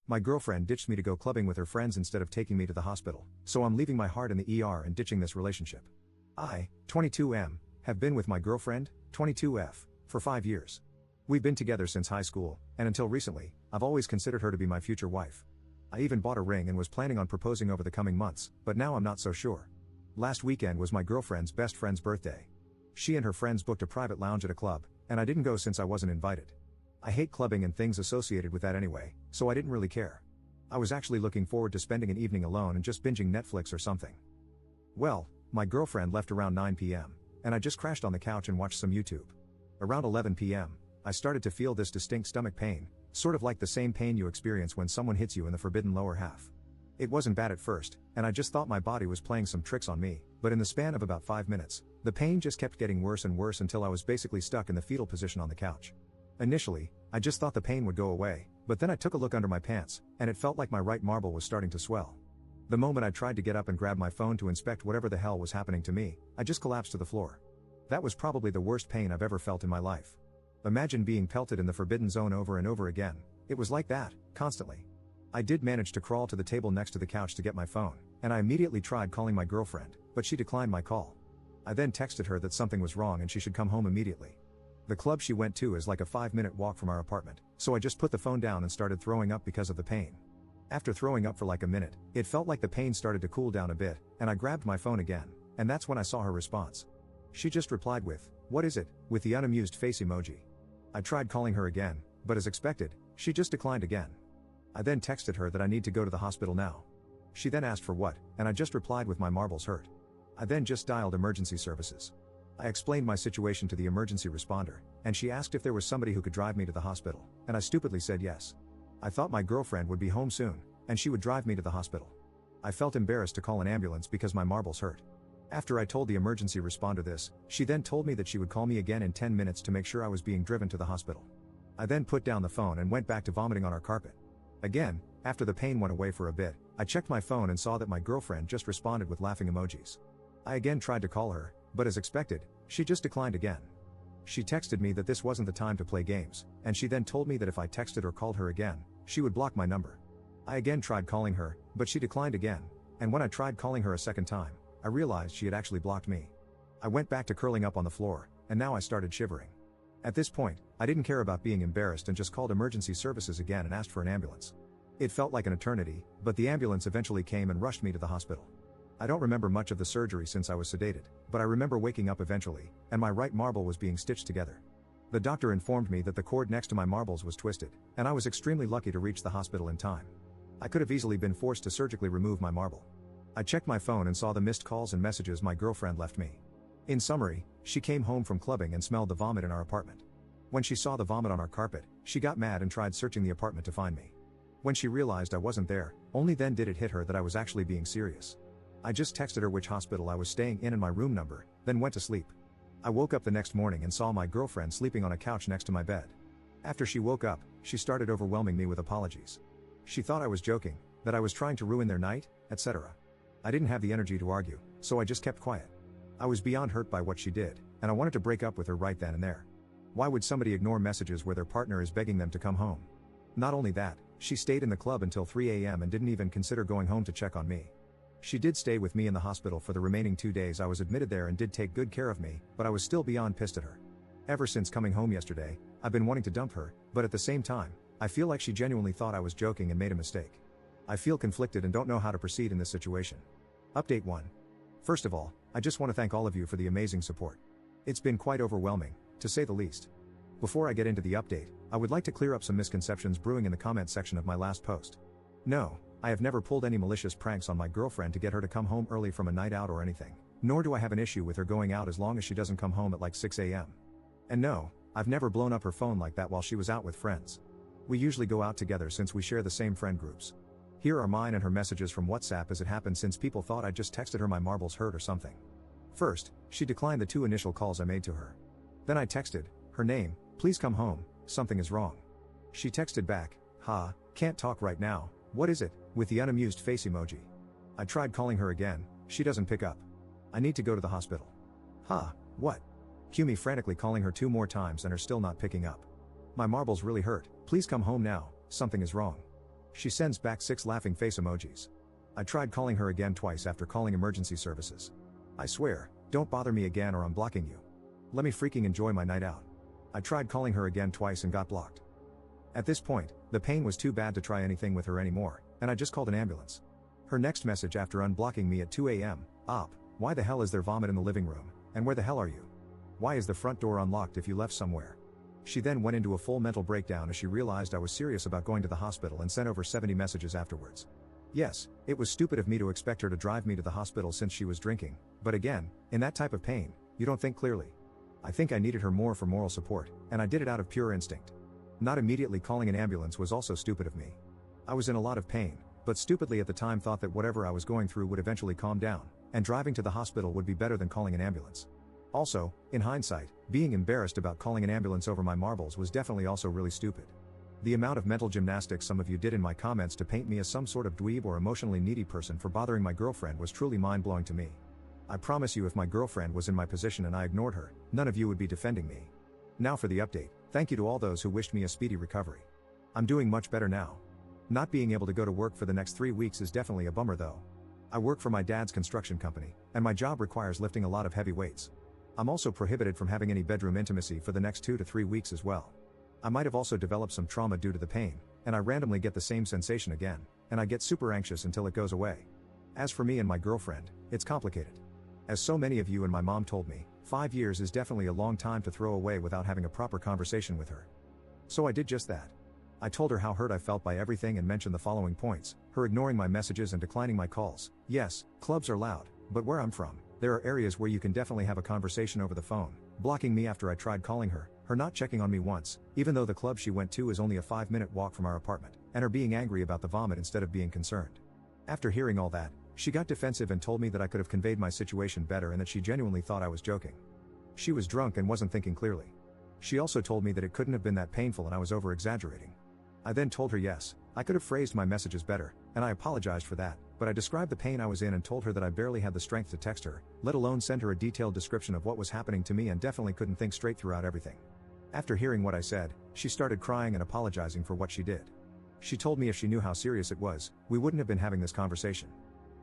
My girlfriend ditched me to go clubbing with her friends instead of taking me to the hospital, so I'm leaving my heart in the ER and ditching this relationship. I, 22M, have been with my girlfriend, 22F, for 5 years. We've been together since high school, and until recently, I've always considered her to be my future wife. I even bought a ring and was planning on proposing over the coming months, but now I'm not so sure. Last weekend was my girlfriend's best friend's birthday. She and her friends booked a private lounge at a club, and I didn't go since I wasn't invited. I hate clubbing and things associated with that anyway, so I didn't really care. I was actually looking forward to spending an evening alone and just binging Netflix or something. Well, my girlfriend left around 9 p.m., and I just crashed on the couch and watched some YouTube. Around 11 p.m., I started to feel this distinct stomach pain, sort of like the same pain you experience when someone hits you in the forbidden lower half. It wasn't bad at first, and I just thought my body was playing some tricks on me, but in the span of about 5 minutes, the pain just kept getting worse and worse until I was basically stuck in the fetal position on the couch. Initially, I just thought the pain would go away, but then I took a look under my pants, and it felt like my right marble was starting to swell. The moment I tried to get up and grab my phone to inspect whatever the hell was happening to me, I just collapsed to the floor. That was probably the worst pain I've ever felt in my life. Imagine being pelted in the forbidden zone over and over again. It was like that, constantly. I did manage to crawl to the table next to the couch to get my phone, and I immediately tried calling my girlfriend, but she declined my call. I then texted her that something was wrong and she should come home immediately. The club she went to is like a 5-minute walk from our apartment, so I just put the phone down and started throwing up because of the pain. After throwing up for like a minute, it felt like the pain started to cool down a bit, and I grabbed my phone again, and that's when I saw her response. She just replied with, "What is it?" with the unamused face emoji. I tried calling her again, but as expected, she just declined again. I then texted her that I need to go to the hospital now. She then asked for what, and I just replied with my marbles hurt. I then just dialed emergency services. I explained my situation to the emergency responder, and she asked if there was somebody who could drive me to the hospital, and I stupidly said yes. I thought my girlfriend would be home soon, and she would drive me to the hospital. I felt embarrassed to call an ambulance because my marbles hurt. After I told the emergency responder this, she then told me that she would call me again in 10 minutes to make sure I was being driven to the hospital. I then put down the phone and went back to vomiting on our carpet. Again, after the pain went away for a bit, I checked my phone and saw that my girlfriend just responded with laughing emojis. I again tried to call her, but as expected, she just declined again. She texted me that this wasn't the time to play games, and she then told me that if I texted or called her again, she would block my number. I again tried calling her, but she declined again, and when I tried calling her a second time, I realized she had actually blocked me. I went back to curling up on the floor, and now I started shivering. At this point, I didn't care about being embarrassed and just called emergency services again and asked for an ambulance. It felt like an eternity, but the ambulance eventually came and rushed me to the hospital. I don't remember much of the surgery since I was sedated, but I remember waking up eventually, and my right marble was being stitched together. The doctor informed me that the cord next to my marbles was twisted, and I was extremely lucky to reach the hospital in time. I could have easily been forced to surgically remove my marble. I checked my phone and saw the missed calls and messages my girlfriend left me. In summary, she came home from clubbing and smelled the vomit in our apartment. When she saw the vomit on our carpet, she got mad and tried searching the apartment to find me. When she realized I wasn't there, only then did it hit her that I was actually being serious. I just texted her which hospital I was staying in and my room number, then went to sleep. I woke up the next morning and saw my girlfriend sleeping on a couch next to my bed. After she woke up, she started overwhelming me with apologies. She thought I was joking, that I was trying to ruin their night, etc. I didn't have the energy to argue, so I just kept quiet. I was beyond hurt by what she did, and I wanted to break up with her right then and there. Why would somebody ignore messages where their partner is begging them to come home? Not only that, she stayed in the club until 3 a.m. and didn't even consider going home to check on me. She did stay with me in the hospital for the remaining 2 days I was admitted there and did take good care of me, but I was still beyond pissed at her. Ever since coming home yesterday, I've been wanting to dump her, but at the same time, I feel like she genuinely thought I was joking and made a mistake. I feel conflicted and don't know how to proceed in this situation. Update 1. First of all, I just want to thank all of you for the amazing support. It's been quite overwhelming, to say the least. Before I get into the update, I would like to clear up some misconceptions brewing in the comment section of my last post. No, I have never pulled any malicious pranks on my girlfriend to get her to come home early from a night out or anything, nor do I have an issue with her going out as long as she doesn't come home at like 6 a.m. And no, I've never blown up her phone like that while she was out with friends. We usually go out together since we share the same friend groups. Here are mine and her messages from WhatsApp as it happened since people thought I just texted her my marbles hurt or something. First, she declined the 2 initial calls I made to her. Then I texted her name, "Please come home, something is wrong." She texted back, "Can't talk right now, what is it?" with the unamused face emoji. I tried calling her again, she doesn't pick up. I need to go to the hospital. What? Cue me frantically calling her 2 more times and her still not picking up. My marbles really hurt, please come home now, something is wrong. She sends back 6 laughing face emojis. I tried calling her again twice after calling emergency services. I swear, don't bother me again or I'm blocking you. Let me freaking enjoy my night out. I tried calling her again twice and got blocked. At this point, the pain was too bad to try anything with her anymore, and I just called an ambulance. Her next message after unblocking me at 2 a.m, "Op, why the hell is there vomit in the living room, and where the hell are you? Why is the front door unlocked if you left somewhere?" She then went into a full mental breakdown as she realized I was serious about going to the hospital and sent over 70 messages afterwards. Yes, it was stupid of me to expect her to drive me to the hospital since she was drinking, but again, in that type of pain, you don't think clearly. I think I needed her more for moral support, and I did it out of pure instinct. Not immediately calling an ambulance was also stupid of me. I was in a lot of pain, but stupidly at the time thought that whatever I was going through would eventually calm down, and driving to the hospital would be better than calling an ambulance. Also, in hindsight, being embarrassed about calling an ambulance over my marbles was definitely also really stupid. The amount of mental gymnastics some of you did in my comments to paint me as some sort of dweeb or emotionally needy person for bothering my girlfriend was truly mind-blowing to me. I promise you if my girlfriend was in my position and I ignored her, none of you would be defending me. Now for the update, thank you to all those who wished me a speedy recovery. I'm doing much better now. Not being able to go to work for the next 3 weeks is definitely a bummer though. I work for my dad's construction company, and my job requires lifting a lot of heavy weights. I'm also prohibited from having any bedroom intimacy for the next 2 to 3 weeks as well. I might have also developed some trauma due to the pain, and I randomly get the same sensation again, and I get super anxious until it goes away. As for me and my girlfriend, it's complicated. As so many of you and my mom told me, 5 years is definitely a long time to throw away without having a proper conversation with her. So I did just that. I told her how hurt I felt by everything and mentioned the following points: her ignoring my messages and declining my calls. Yes, clubs are loud, but where I'm from, there are areas where you can definitely have a conversation over the phone, blocking me after I tried calling her not checking on me once, even though the club she went to is only a 5-minute walk from our apartment, and her being angry about the vomit instead of being concerned. After hearing all that, she got defensive and told me that I could have conveyed my situation better and that she genuinely thought I was joking. She was drunk and wasn't thinking clearly. She also told me that it couldn't have been that painful and I was over-exaggerating. I then told her yes, I could have phrased my messages better, and I apologized for that, but I described the pain I was in and told her that I barely had the strength to text her, let alone send her a detailed description of what was happening to me, and definitely couldn't think straight throughout everything. After hearing what I said, she started crying and apologizing for what she did. She told me if she knew how serious it was, we wouldn't have been having this conversation.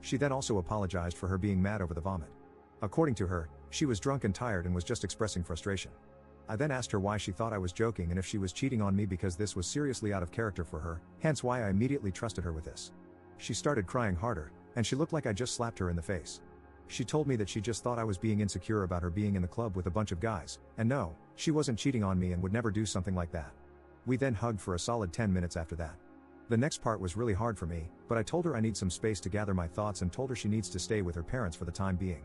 She then also apologized for her being mad over the vomit. According to her, she was drunk and tired and was just expressing frustration. I then asked her why she thought I was joking and if she was cheating on me, because this was seriously out of character for her, hence why I immediately trusted her with this. She started crying harder, and she looked like I just slapped her in the face. She told me that she just thought I was being insecure about her being in the club with a bunch of guys, and no, she wasn't cheating on me and would never do something like that. We then hugged for a solid 10 minutes after that. The next part was really hard for me, but I told her I need some space to gather my thoughts and told her she needs to stay with her parents for the time being.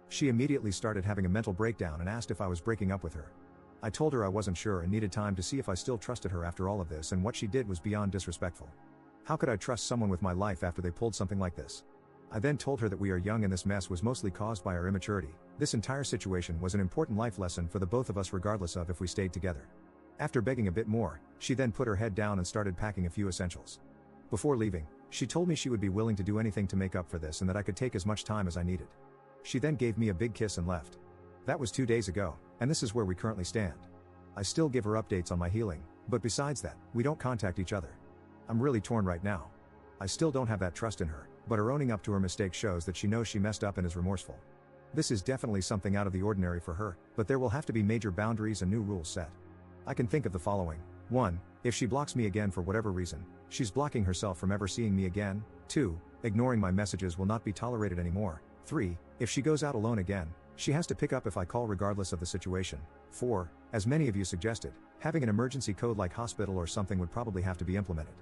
She immediately started having a mental breakdown and asked if I was breaking up with her. I told her I wasn't sure and needed time to see if I still trusted her after all of this, and what she did was beyond disrespectful. How could I trust someone with my life after they pulled something like this? I then told her that we are young and this mess was mostly caused by our immaturity. This entire situation was an important life lesson for the both of us regardless of if we stayed together. After begging a bit more, she then put her head down and started packing a few essentials. Before leaving, she told me she would be willing to do anything to make up for this and that I could take as much time as I needed. She then gave me a big kiss and left. That was 2 days ago, and this is where we currently stand. I still give her updates on my healing, but besides that, we don't contact each other. I'm really torn right now. I still don't have that trust in her, but her owning up to her mistake shows that she knows she messed up and is remorseful. This is definitely something out of the ordinary for her, but there will have to be major boundaries and new rules set. I can think of the following. 1. If she blocks me again for whatever reason, she's blocking herself from ever seeing me again. 2. Ignoring my messages will not be tolerated anymore. 3. If she goes out alone again, she has to pick up if I call regardless of the situation. 4. As many of you suggested, having an emergency code like hospital or something would probably have to be implemented.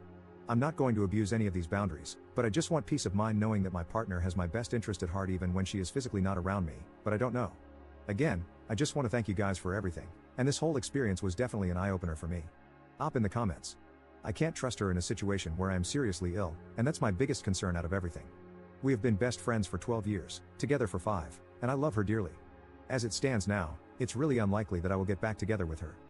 I'm not going to abuse any of these boundaries, but I just want peace of mind knowing that my partner has my best interest at heart even when she is physically not around me, but I don't know. Again, I just want to thank you guys for everything, and this whole experience was definitely an eye-opener for me. Op in the comments. I can't trust her in a situation where I am seriously ill, and that's my biggest concern out of everything. We have been best friends for 12 years, together for 5, and I love her dearly. As it stands now, it's really unlikely that I will get back together with her.